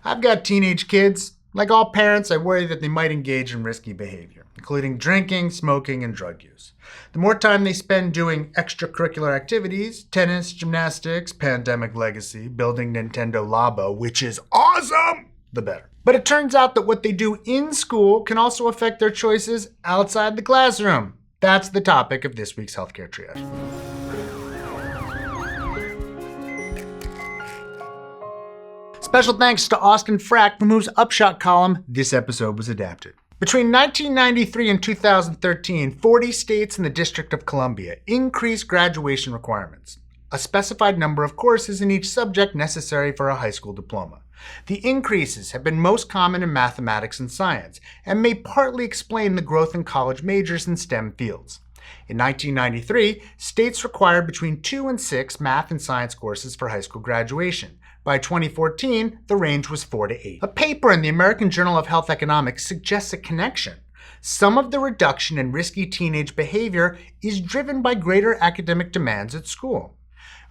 I've got teenage kids. Like all parents, I worry that they might engage in risky behavior, including drinking, smoking, and drug use. The more time they spend doing extracurricular activities, tennis, gymnastics, Pandemic Legacy, building Nintendo Labo, which is awesome, the better. But it turns out that what they do in school can also affect their choices outside the classroom. That's the topic of this week's Healthcare Triage. Special thanks to Austin Frack, from whose Upshot column this episode was adapted. Between 1993 and 2013, 40 states and the District of Columbia increased graduation requirements, a specified number of courses in each subject necessary for a high school diploma. The increases have been most common in mathematics and science, and may partly explain the growth in college majors in STEM fields. In 1993, states required between 2 and 6 math and science courses for high school graduation. By 2014, the range was 4 to 8. A paper in the American Journal of Health Economics suggests a connection. Some of the reduction in risky teenage behavior is driven by greater academic demands at school.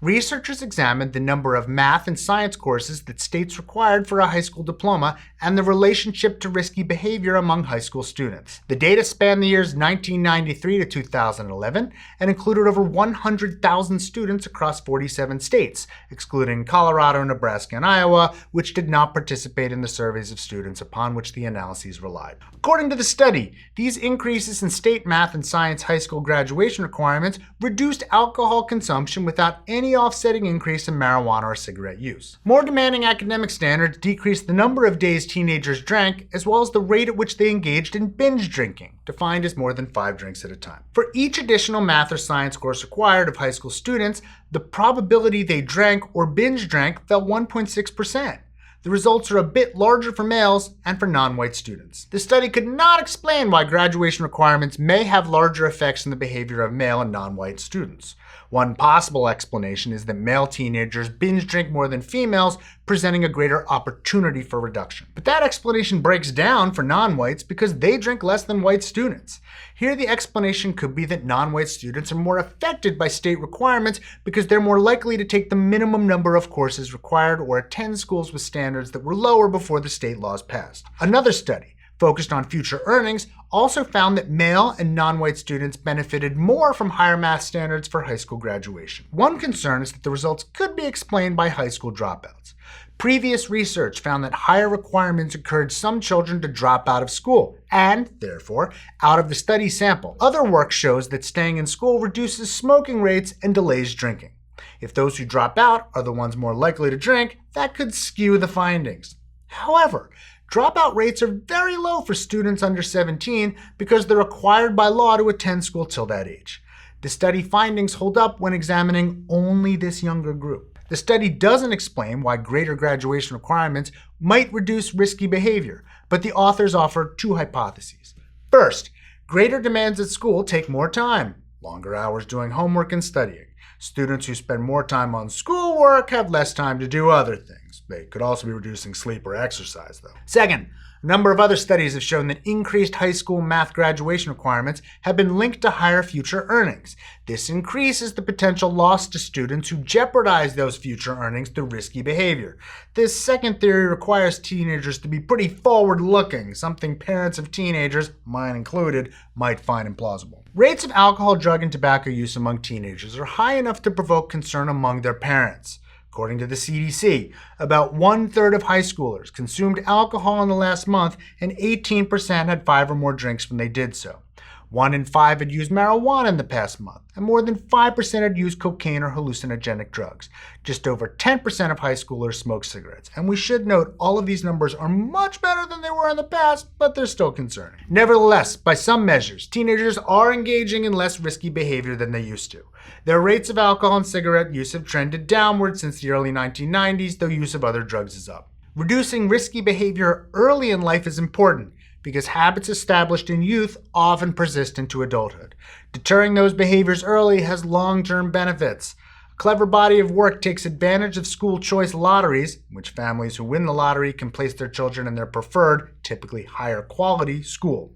Researchers examined the number of math and science courses that states required for a high school diploma and the relationship to risky behavior among high school students. The data spanned the years 1993 to 2011 and included over 100,000 students across 47 states, excluding Colorado, Nebraska, and Iowa, which did not participate in the surveys of students upon which the analyses relied. According to the study, these increases in state math and science high school graduation requirements reduced alcohol consumption without any offsetting increase in marijuana or cigarette use. More demanding academic standards decreased the number of days teenagers drank, as well as the rate at which they engaged in binge drinking, defined as more than 5 drinks at a time. For each additional math or science course required of high school students, the probability they drank or binge drank fell 1.6%. The results are a bit larger for males and for non-white students. The study could not explain why graduation requirements may have larger effects on the behavior of male and non-white students. One possible explanation is that male teenagers binge drink more than females, presenting a greater opportunity for reduction. But that explanation breaks down for non-whites because they drink less than white students. Here the explanation could be that non-white students are more affected by state requirements because they're more likely to take the minimum number of courses required or attend schools with standards that were lower before the state laws passed. Another study, focused on future earnings, also found that male and non-white students benefited more from higher math standards for high school graduation. One concern is that the results could be explained by high school dropouts. Previous research found that higher requirements encouraged some children to drop out of school, and, therefore, out of the study sample. Other work shows that staying in school reduces smoking rates and delays drinking. If those who drop out are the ones more likely to drink, that could skew the findings. However, dropout rates are very low for students under 17 because they're required by law to attend school till that age. The study findings hold up when examining only this younger group. The study doesn't explain why greater graduation requirements might reduce risky behavior, but the authors offer 2 hypotheses. First, greater demands at school take more time, longer hours doing homework and studying. Students who spend more time on schoolwork have less time to do other things. They could also be reducing sleep or exercise, though. Second, a number of other studies have shown that increased high school math graduation requirements have been linked to higher future earnings. This increases the potential loss to students who jeopardize those future earnings through risky behavior. This second theory requires teenagers to be pretty forward-looking, something parents of teenagers, mine included, might find implausible. Rates of alcohol, drug, and tobacco use among teenagers are high enough to provoke concern among their parents. According to the CDC, about 1/3 of high schoolers consumed alcohol in the last month, and 18% had 5 or more drinks when they did so. 1 in 5 had used marijuana in the past month, and more than 5% had used cocaine or hallucinogenic drugs. Just over 10% of high schoolers smoke cigarettes. And we should note all of these numbers are much better than they were in the past, but they're still concerning. Nevertheless, by some measures, teenagers are engaging in less risky behavior than they used to. Their rates of alcohol and cigarette use have trended downward since the early 1990s, though use of other drugs is up. Reducing risky behavior early in life is important, because habits established in youth often persist into adulthood. Deterring those behaviors early has long-term benefits. A clever body of work takes advantage of school choice lotteries, in which families who win the lottery can place their children in their preferred, typically higher quality school.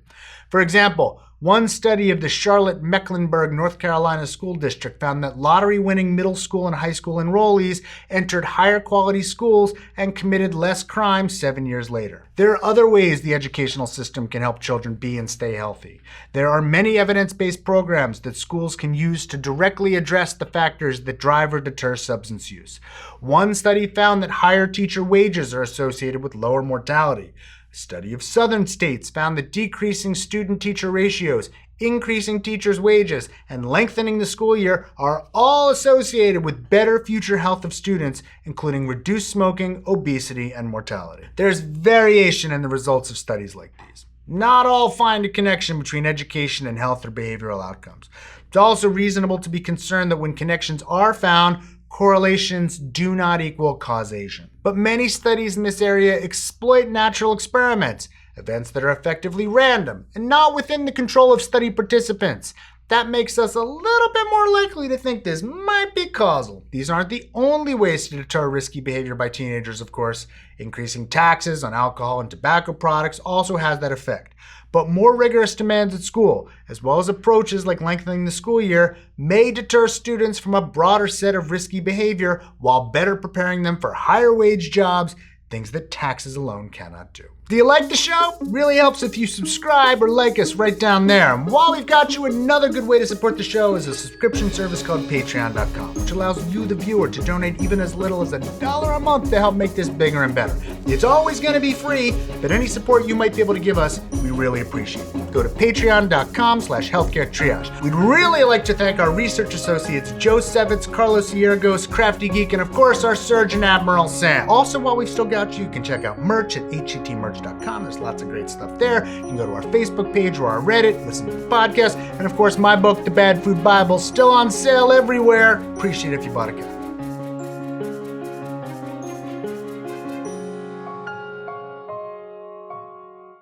For example, one study of the Charlotte-Mecklenburg, North Carolina school district found that lottery-winning middle school and high school enrollees entered higher quality schools and committed less crime 7 years later. There are other ways the educational system can help children be and stay healthy. There are many evidence-based programs that schools can use to directly address the factors that drive or deter substance use. One study found that higher teacher wages are associated with lower mortality. A study of southern states found that decreasing student-teacher ratios, increasing teachers' wages, and lengthening the school year are all associated with better future health of students, including reduced smoking, obesity, and mortality. There's variation in the results of studies like these. Not all find a connection between education and health or behavioral outcomes. It's also reasonable to be concerned that when connections are found, correlations do not equal causation. But many studies in this area exploit natural experiments, events that are effectively random and not within the control of study participants. That makes us a little bit more likely to think this might be causal. These aren't the only ways to deter risky behavior by teenagers, of course. Increasing taxes on alcohol and tobacco products also has that effect. But more rigorous demands at school, as well as approaches like lengthening the school year, may deter students from a broader set of risky behavior while better preparing them for higher wage jobs, things that taxes alone cannot do. Do you like the show? Really helps if you subscribe or like us right down there. And while we've got you, another good way to support the show is a subscription service called patreon.com, which allows you, the viewer, to donate even as little as $1 a month to help make this bigger and better. It's always going to be free, but any support you might be able to give us, we really appreciate. Go to patreon.com/healthcaretriage. We'd really like to thank our research associates, Joe Sevitz, Carlos Hiergos, Crafty Geek, and of course our Surgeon Admiral Sam. Also, while we've still got you can check out merch at hctmerch.com. There's lots of great stuff there. You can go to our Facebook page or our Reddit, listen to the podcast, and of course my book, The Bad Food Bible, still on sale everywhere. Appreciate it if you bought a copy.